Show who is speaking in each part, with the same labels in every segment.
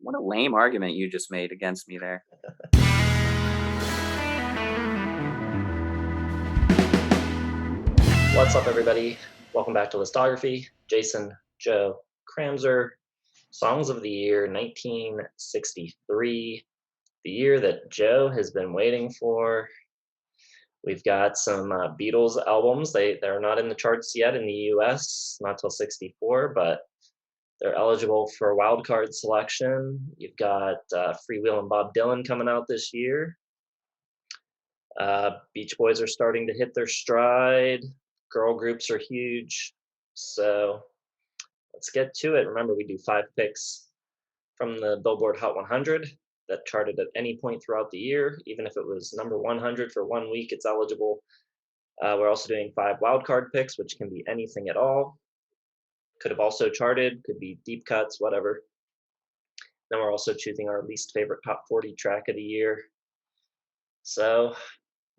Speaker 1: What a lame argument you just made against me there.
Speaker 2: What's up, everybody? Welcome back to Listography. Jason, Joe, Kramzer. Songs of the year 1963, the year that Joe has been waiting for. We've got some Beatles albums. They're not in the charts yet in the US, not till 64, but they're eligible for a wildcard selection. You've got Freewheelin' Bob Dylan coming out this year. Beach Boys are starting to hit their stride. Girl groups are huge. So let's get to it. Remember, we do 5 picks from the Billboard Hot 100 that charted at any point throughout the year. Even if it was number 100 for 1 week, it's eligible. We're also doing 5 wildcard picks, which can be anything at all. Could have also charted, could be deep cuts, whatever. Then we're also choosing our least favorite top 40 track of the year. So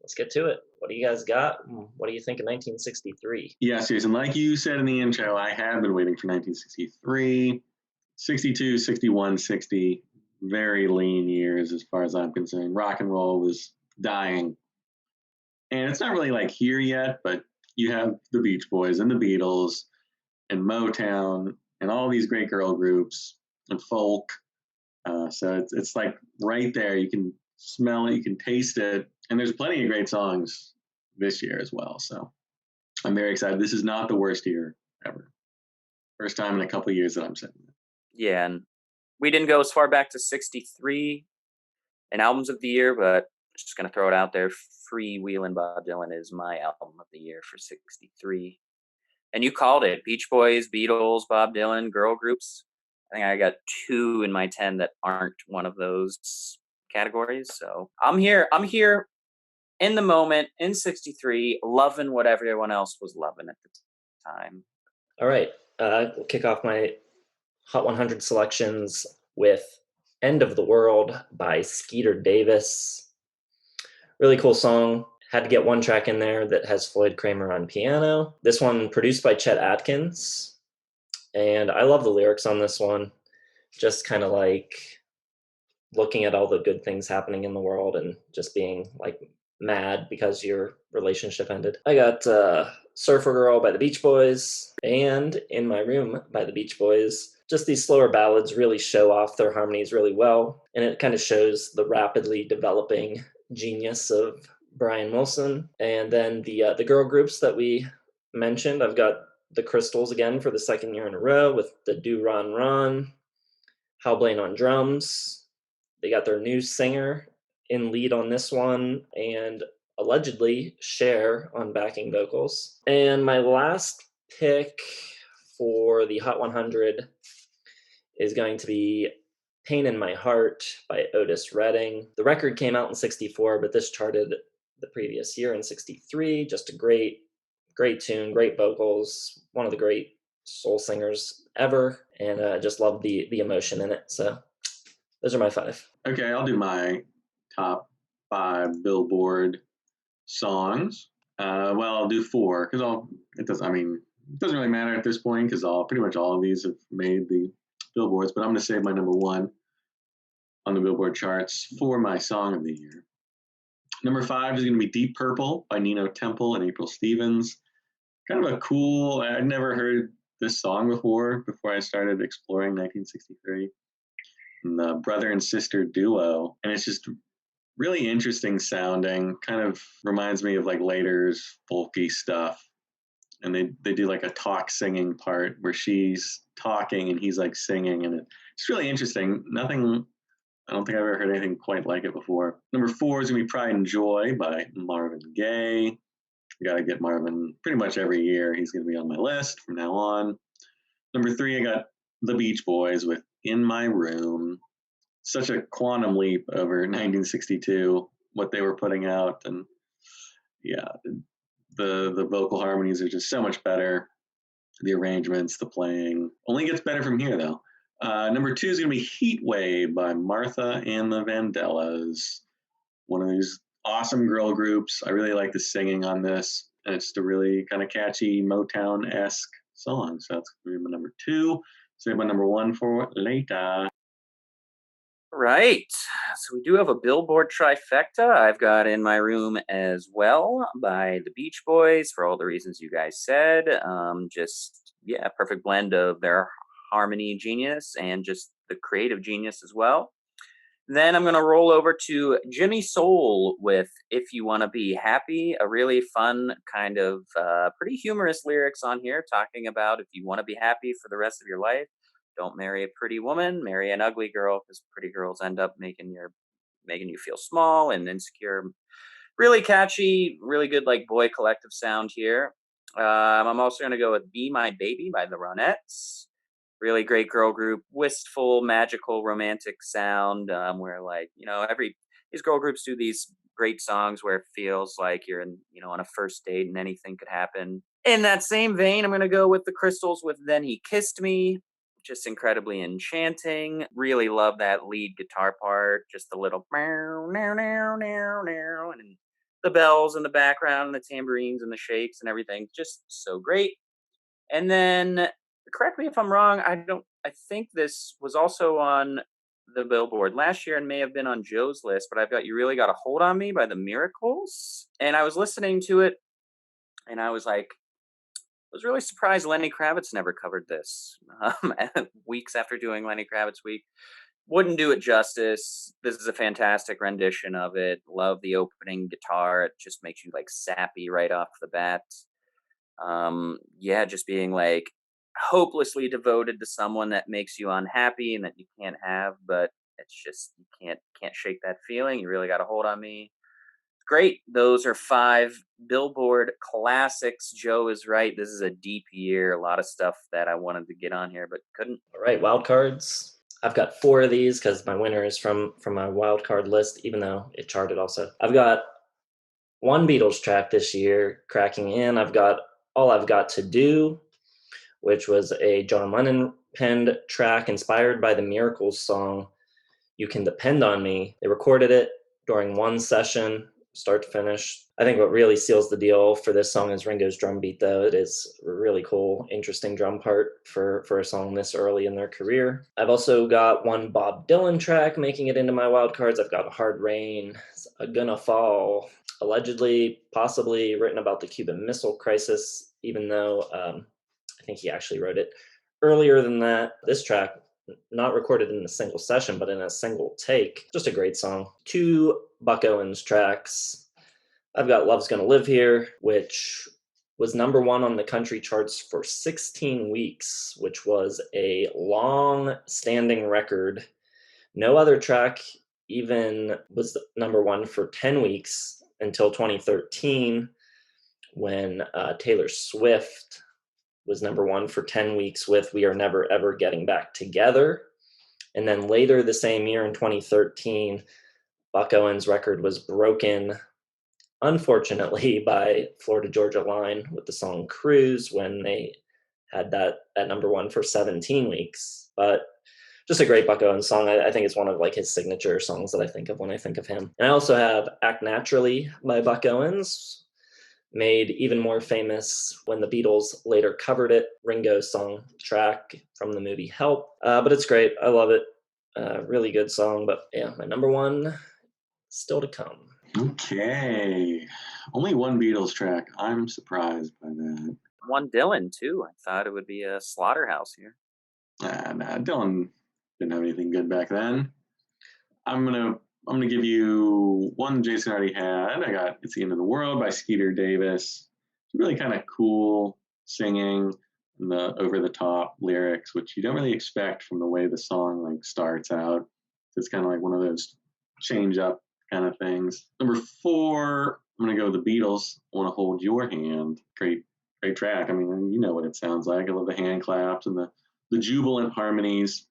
Speaker 2: let's get to it. What do you guys got? What do you think of 1963?
Speaker 3: Yeah, Jason, like you said in the intro, I have been waiting for 1963, 62, 61, 60, very lean years as far as I'm concerned. Rock and roll was dying. And it's not really like here yet, but you have the Beach Boys and the Beatles and Motown and all these great girl groups and folk. So it's like right there. You can smell it, you can taste it. And there's plenty of great songs this year as well. So I'm very excited. This is not the worst year ever. First time in a couple of years that I'm saying that.
Speaker 1: Yeah, and we didn't go as far back to 63 in albums of the year, but just going to throw it out there. Freewheelin' Bob Dylan is my album of the year for 63. And you called it. Beach Boys, Beatles, Bob Dylan, girl groups. I think I got 2 in my 10 that aren't one of those categories. So I'm here in the moment in 63, loving what everyone else was loving at the time.
Speaker 2: All right. We'll kick off my Hot 100 selections with End of the World by Skeeter Davis. Really cool song. Had to get one track in there that has Floyd Kramer on piano. This one produced by Chet Atkins. And I love the lyrics on this one. Just kind of like looking at all the good things happening in the world and just being like mad because your relationship ended. I got Surfer Girl by the Beach Boys and In My Room by the Beach Boys. Just these slower ballads really show off their harmonies really well, and it kind of shows the rapidly developing genius of Brian Wilson. And then the girl groups that we mentioned, I've got the Crystals again for the second year in a row with the Do Ron Ron, Hal Blaine on drums. They got their new singer in lead on this one, and allegedly Cher on backing vocals. And my last pick for the Hot 100 is going to be Pain in My Heart by Otis Redding. The record came out in 64, but this charted the previous year in 63. Just a great tune, great vocals, one of the great soul singers ever, and I just love the emotion in it. So those are my 5.
Speaker 3: Okay, I'll do my top 5 Billboard songs. Well, I'll do 4 because it doesn't really matter at this point because pretty much all of these have made the Billboards, but I'm going to save my number 1 on the Billboard charts for my song of the year. Number 5 is going to be Deep Purple by Nino Temple and April Stevens. Kind of a cool, I'd never heard this song before I started exploring 1963. And the brother and sister duo, and it's just really interesting sounding, kind of reminds me of like Later's folky stuff. And they do like a talk singing part where she's talking and he's like singing, and it's really interesting. I don't think I've ever heard anything quite like it before. Number 4 is going to be Pride and Joy by Marvin Gaye. I got to get Marvin pretty much every year. He's going to be on my list from now on. Number 3, I got the Beach Boys with In My Room. Such a quantum leap over 1962, what they were putting out. And yeah, the vocal harmonies are just so much better. The arrangements, the playing. Only gets better from here, though. Number 2 is going to be Heat Wave by Martha and the Vandellas. One of these awesome girl groups. I really like the singing on this. And it's just a really kind of catchy Motown-esque song. So that's going to be my number 2. Save my number 1 for later.
Speaker 1: Right. So we do have a Billboard trifecta I've got in my room as well by the Beach Boys for all the reasons you guys said. Just, yeah, perfect blend of their harmony genius and just the creative genius as well. Then I'm going to roll over to Jimmy Soul with If You Want to Be Happy, a really fun kind of pretty humorous lyrics on here talking about if you want to be happy for the rest of your life, don't marry a pretty woman, marry an ugly girl because pretty girls end up making you feel small and insecure. Really catchy, really good like boy collective sound here. I'm also going to go with Be My Baby by the Ronettes. Really great girl group, wistful, magical, romantic sound. Where like every these girl groups do these great songs where it feels like you're on a first date and anything could happen. In that same vein, I'm gonna go with the Crystals with "Then He Kissed Me." Just incredibly enchanting. Really love that lead guitar part. Just the little meow, meow, meow, meow, meow, and the bells in the background, and the tambourines and the shakes and everything. Just so great. And then correct me if I'm wrong, I think this was also on the Billboard last year and may have been on Joe's list, but I've got You Really Got a Hold on Me by the Miracles. And I was listening to it and I was like, I was really surprised Lenny Kravitz never covered this. Weeks after doing Lenny Kravitz Week. Wouldn't do it justice. This is a fantastic rendition of it. Love the opening guitar. It just makes you like sappy right off the bat. Yeah, just being like hopelessly devoted to someone that makes you unhappy and that you can't have, but it's just you can't shake that feeling. You really got a hold on me. Great. Those are 5 Billboard classics. Joe is right. This is a deep year. A lot of stuff that I wanted to get on here but couldn't.
Speaker 2: All right, wildcards. I've got 4 of these because my winner is from my wildcard list, even though it charted also. I've got one Beatles track this year cracking in. I've got All I've Got to Do, which was a John Lennon penned track inspired by the Miracles song You Can Depend on Me. They recorded it during one session, start to finish. I think what really seals the deal for this song is Ringo's drum beat, though. It is a really cool, interesting drum part for a song this early in their career. I've also got one Bob Dylan track making it into my wild cards. I've got Hard Rain, Gonna Fall, allegedly, possibly written about the Cuban Missile Crisis, even though I think he actually wrote it earlier than that. This track, not recorded in a single session, but in a single take. Just a great song. 2 Buck Owens tracks. I've got Love's Gonna Live Here, which was #1 on the country charts for 16 weeks, which was a long-standing record. No other track even was #1 for 10 weeks until 2013, when Taylor Swift was #1 for 10 weeks with We Are Never Ever Getting Back Together. And then later the same year in 2013, Buck Owens' record was broken, unfortunately, by Florida Georgia Line with the song Cruise when they had that at #1 for 17 weeks. But just a great Buck Owens song. I think it's one of like his signature songs that I think of when I think of him. And I also have Act Naturally by Buck Owens, made even more famous when the Beatles later covered it, Ringo's song track from the movie Help. But it's great. I love it. Really good song. But yeah, my #1 still to come.
Speaker 3: Okay. Only one Beatles track. I'm surprised by that.
Speaker 1: One Dylan too. I thought it would be a slaughterhouse here.
Speaker 3: Nah, Dylan didn't have anything good back then. I'm gonna give you one Jason already had. I got It's the End of the World by Skeeter Davis. It's really kind of cool singing and the over the top lyrics, which you don't really expect from the way the song like starts out. It's kind of like one of those change up kind of things. #4, I'm gonna go with the Beatles. I Want to Hold Your Hand. Great track. I mean, you know what it sounds like. I love the hand claps and the jubilant harmonies.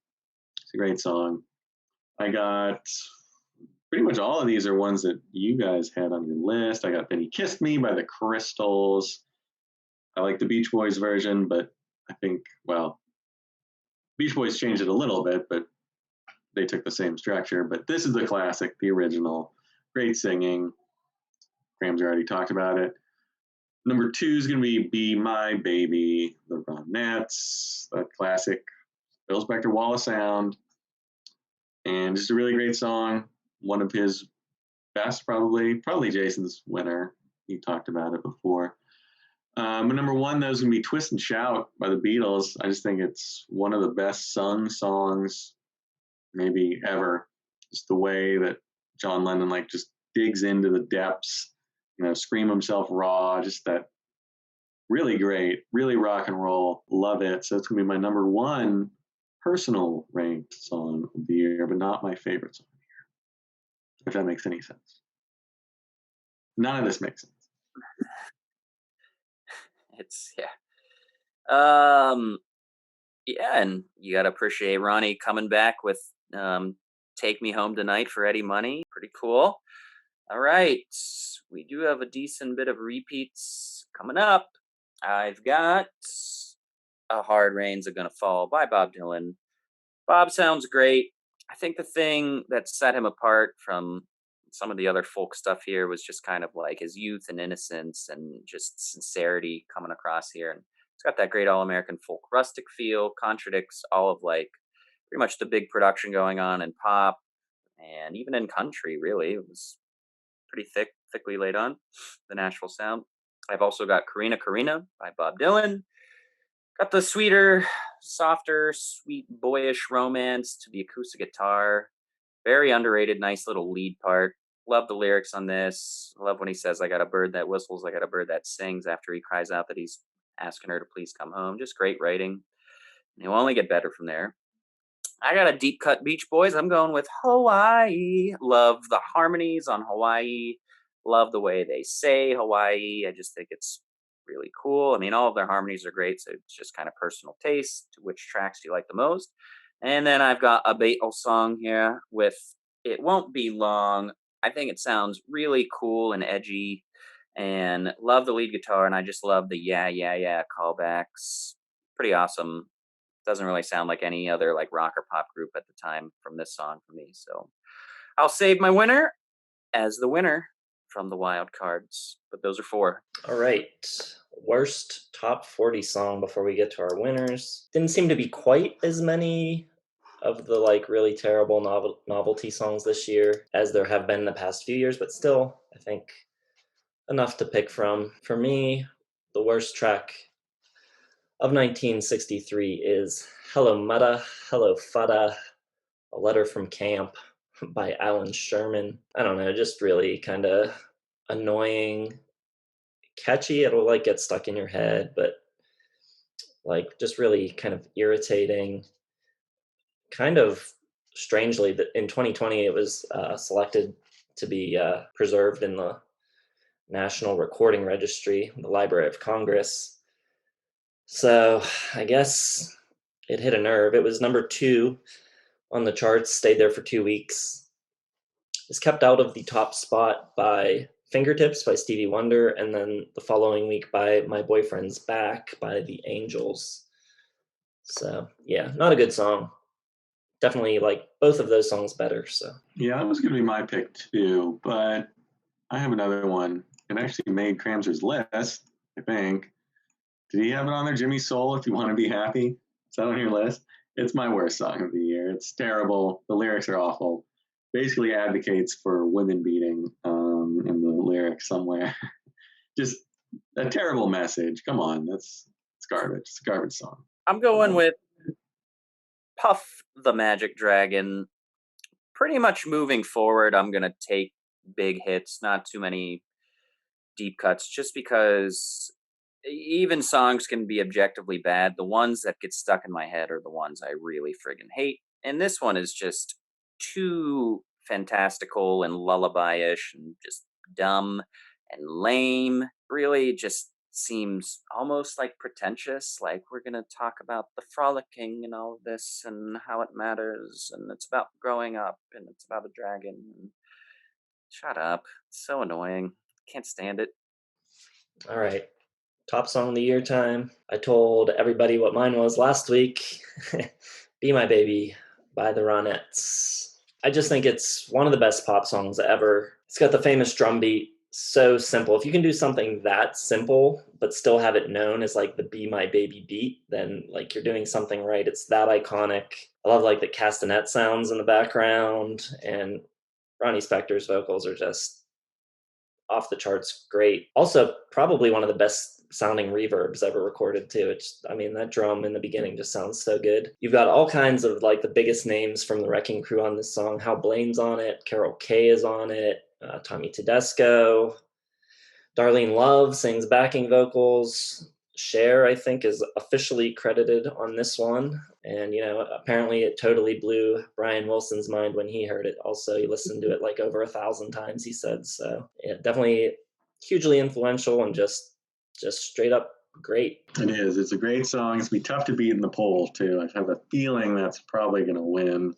Speaker 3: It's a great song. I got pretty much all of these are ones that you guys had on your list. I got Then He Kissed Me by the Crystals. I like the Beach Boys version, but I think, well, Beach Boys changed it a little bit, but they took the same structure. But this is the classic, the original. Great singing. Graham's already talked about it. #2 is going to Be My Baby, the Ronettes. That classic Bill Spector Wall of Sound. and just a really great song. One of his best, probably Jason's winner. He talked about it before. But number one, though, is going to be Twist and Shout by the Beatles. I just think it's one of the best sung songs maybe ever. Just the way that John Lennon like just digs into the depths, scream himself raw, just that really great, really rock and roll. Love it. So it's going to be my number one personal ranked song of the year, but not my favorite song of the year, if that makes any sense. None of this makes sense.
Speaker 1: It's yeah, and you gotta appreciate Ronnie coming back with "Take Me Home Tonight" for Eddie Money. Pretty cool. All right, we do have a decent bit of repeats coming up. I've got "A Hard Rain's Gonna Fall" by Bob Dylan. Bob sounds great. I think the thing that set him apart from some of the other folk stuff here was just kind of like his youth and innocence and just sincerity coming across here. And it's got that great all-American folk rustic feel, contradicts all of like pretty much the big production going on in pop and even in country, really. It was pretty thickly laid on, the Nashville sound. I've also got Karina Karina by Bob Dylan. Got the sweeter, softer, sweet, boyish romance to the acoustic guitar. Very underrated, nice little lead part. Love the lyrics on this. Love when he says, "I got a bird that whistles, I got a bird that sings," after he cries out that he's asking her to please come home. Just great writing. And he'll only get better from there. I got a deep cut Beach Boys. I'm going with Hawaii. Love the harmonies on Hawaii. Love the way they say Hawaii. I just think it's really cool. I mean, all of their harmonies are great, so it's just kind of personal taste. Which tracks do you like the most? And then I've got a Beatles song here with "It Won't Be Long." I think it sounds really cool and edgy, and love the lead guitar, and I just love the "yeah, yeah, yeah" callbacks. Pretty awesome. Doesn't really sound like any other like rock or pop group at the time from this song for me. So I'll save my winner as the winner from the Wildcards. But those are four.
Speaker 2: All right. Worst top 40 song before we get to our winners. Didn't seem to be quite as many of the like really terrible novelty songs this year as there have been in the past few years, but still, I think enough to pick from. For me, the worst track of 1963 is "Hello Mutta, Hello Futta, A Letter from Camp" by Alan Sherman. I don't know, just really kind of annoying, catchy. It'll like get stuck in your head, but like just really kind of irritating. Kind of strangely, that in 2020 it was selected to be preserved in the National Recording Registry, the Library of Congress. So I guess it hit a nerve. It was number 2 on the charts, stayed there for 2 weeks. It's kept out of the top spot by "Fingertips" by Stevie Wonder, and then the following week by "My Boyfriend's Back" by the Angels. So yeah, not a good song. Definitely like both of those songs better. So
Speaker 3: Yeah, that was going to be my pick too, but I have another one. It actually made Cramser's list, I think. Did he have it on there? "Jimmy Soul, If You Want to Be Happy." Is that on your list? It's my worst song of the year. It's terrible. The lyrics are awful. Basically advocates for women beating in the lyrics somewhere. Just a terrible message. Come on, it's garbage. It's a garbage song.
Speaker 1: I'm going with Puff the Magic Dragon. Pretty much moving forward, I'm going to take big hits, not too many deep cuts, just because even songs can be objectively bad. The ones that get stuck in my head are the ones I really friggin' hate. And this one is just too fantastical and lullaby-ish and just dumb and lame. Really just seems almost like pretentious, like we're going to talk about the frolicking and all of this and how it matters and it's about growing up and it's about a dragon. And shut up. It's so annoying. Can't stand it.
Speaker 2: all right. Top song of the year time. I told everybody what mine was last week. "Be My Baby" by the Ronettes. I just think it's one of the best pop songs ever. It's got the famous drum beat, so simple. If you can do something that simple but still have it known as like the Be My Baby beat, then like you're doing something right. It's that iconic. I love like the castanet sounds in the background, and Ronnie Spector's vocals are just off the charts great. Also, probably one of the best sounding reverbs ever recorded too. I mean, that drum in the beginning just sounds so good. You've got all kinds of like the biggest names from the Wrecking Crew on this song. Hal Blaine's on it, Carol Kay is on it, Tommy Tedesco, Darlene Love sings backing vocals. Cher, I think, is officially credited on this one. And, apparently it totally blew Brian Wilson's mind when he heard it. Also, he listened to it like over 1,000 times, he said. So, yeah, definitely hugely influential and just straight up great.
Speaker 3: It is. It's a great song. It's going to be tough to beat in the poll, too. I have a feeling that's probably going to win.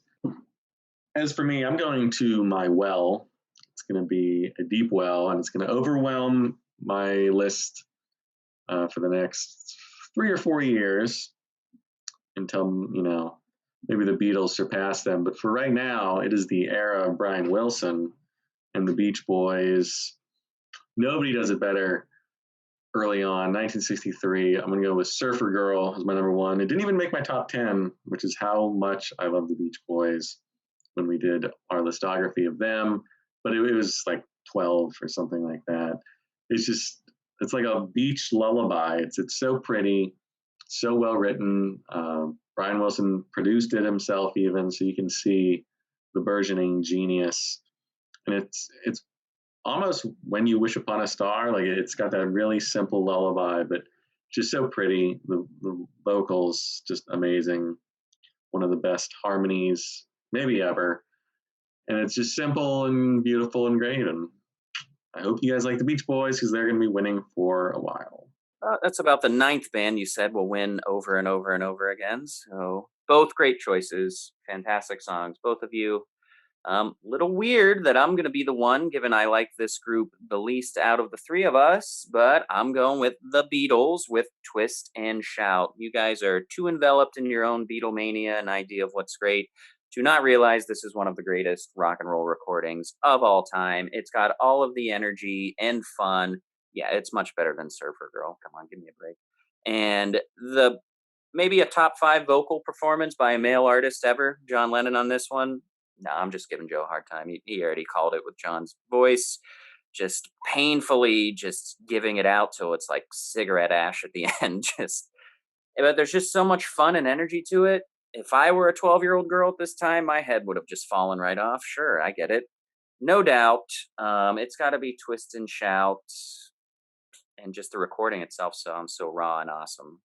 Speaker 3: As for me, I'm going to my well. It's going to be a deep well, and it's going to overwhelm my list for the next 3 or 4 years until, maybe the Beatles surpass them. But for right now, it is the era of Brian Wilson and the Beach Boys. Nobody does it better early on. 1963, I'm going to go with Surfer Girl as my number one. It didn't even make my top 10, which is how much I love the Beach Boys when we did our listography of them. But it was like 12 or something like that. It's like a beach lullaby. It's so pretty, so well written. Brian Wilson produced it himself even, so you can see the burgeoning genius. And it's almost When You Wish Upon a Star. Like, it's got that really simple lullaby, but just so pretty. The vocals, just amazing. One of the best harmonies maybe ever. And it's just simple and beautiful and great. And I hope you guys like the Beach Boys, because they're going to be winning for a while.
Speaker 1: That's about the 9th band you said will win over and over and over again. So both great choices, fantastic songs, both of you. Little weird that I'm going to be the one, given I like this group the least out of the 3 of us, but I'm going with the Beatles with Twist and Shout. You guys are too enveloped in your own Beatlemania and idea of what's great to not realize this is one of the greatest rock and roll recordings of all time. It's got all of the energy and fun. Yeah, it's much better than Surfer Girl. Come on, give me a break. And maybe a top 5 vocal performance by a male artist ever, John Lennon on this one. No, I'm just giving Joe a hard time. He already called it with John's voice, just painfully just giving it out till it's like cigarette ash at the end. But there's just so much fun and energy to it. If I were a 12-year-old girl at this time, my head would have just fallen right off. Sure, I get it. No doubt. It's got to be Twist and Shout, and just the recording itself sounds so raw and awesome.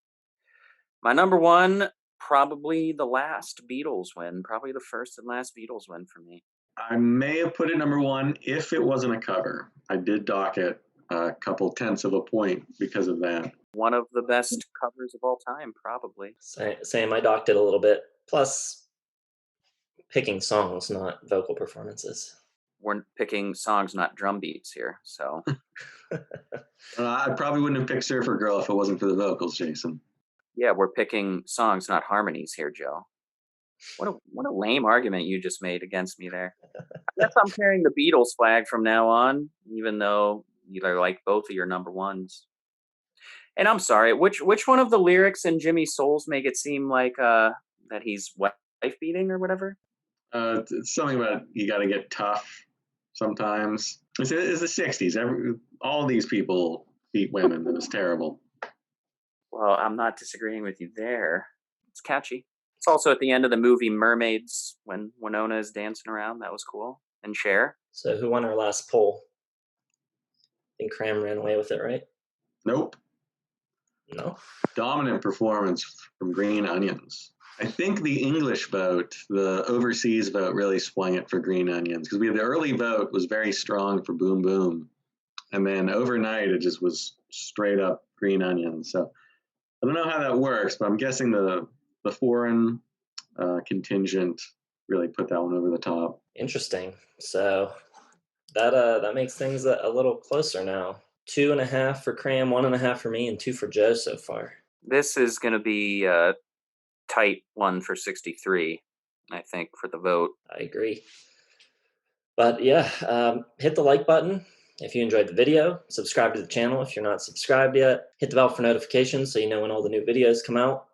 Speaker 1: My number one, probably the last Beatles win. Probably the first and last Beatles win for me.
Speaker 3: I may have put it number one if it wasn't a cover. I did dock it a couple tenths of a point because of that.
Speaker 1: One of the best covers of all time, probably.
Speaker 2: Same, I docked it a little bit. Plus, picking songs, not vocal performances.
Speaker 1: We're picking songs, not drum beats here, so.
Speaker 3: I probably wouldn't have picked Surfer Girl if it wasn't for the vocals, Jason.
Speaker 1: Yeah, we're picking songs, not harmonies here, Joe. What a lame argument you just made against me there. I guess I'm carrying the Beatles flag from now on, even though you like both of your number ones. And I'm sorry, which one of the lyrics in Jimmy's Souls make it seem like that he's wife beating or whatever?
Speaker 3: It's something about you got to get tough sometimes. It's the 60s. All these people beat women. It was terrible.
Speaker 1: Well, I'm not disagreeing with you there. It's catchy. It's also at the end of the movie Mermaids when Winona is dancing around. That was cool. And Cher.
Speaker 2: So who won our last poll? I think Cram ran away with it, right?
Speaker 3: Nope.
Speaker 2: No?
Speaker 3: Dominant performance from Green Onions. I think the English vote, the overseas vote, really swung it for Green Onions, because the early vote was very strong for Boom Boom. And then overnight, it just was straight up Green Onions. So I don't know how that works, but I'm guessing the foreign contingent really put that one over the top.
Speaker 2: Interesting. So that makes things a little closer now. 2.5 for Cram, 1.5 for me, and 2 for Joe so far.
Speaker 1: This is going to be a tight one for 63, I think, for the vote.
Speaker 2: I agree. But yeah, hit the like button. If you enjoyed the video, subscribe to the channel if you're not subscribed yet. Hit the bell for notifications so you know when all the new videos come out.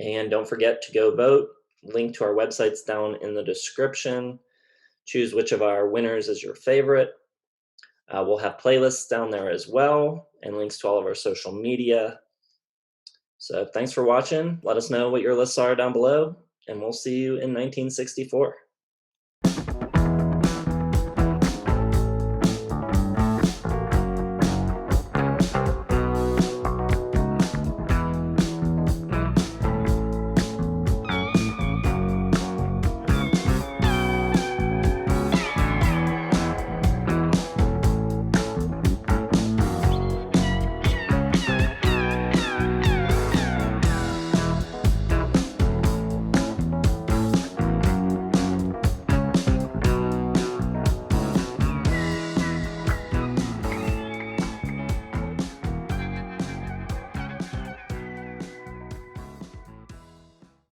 Speaker 2: And don't forget to go vote. Link to our website's down in the description. Choose which of our winners is your favorite. We'll have playlists down there as well, and links to all of our social media. So thanks for watching. Let us know what your lists are down below, and we'll see you in 1964.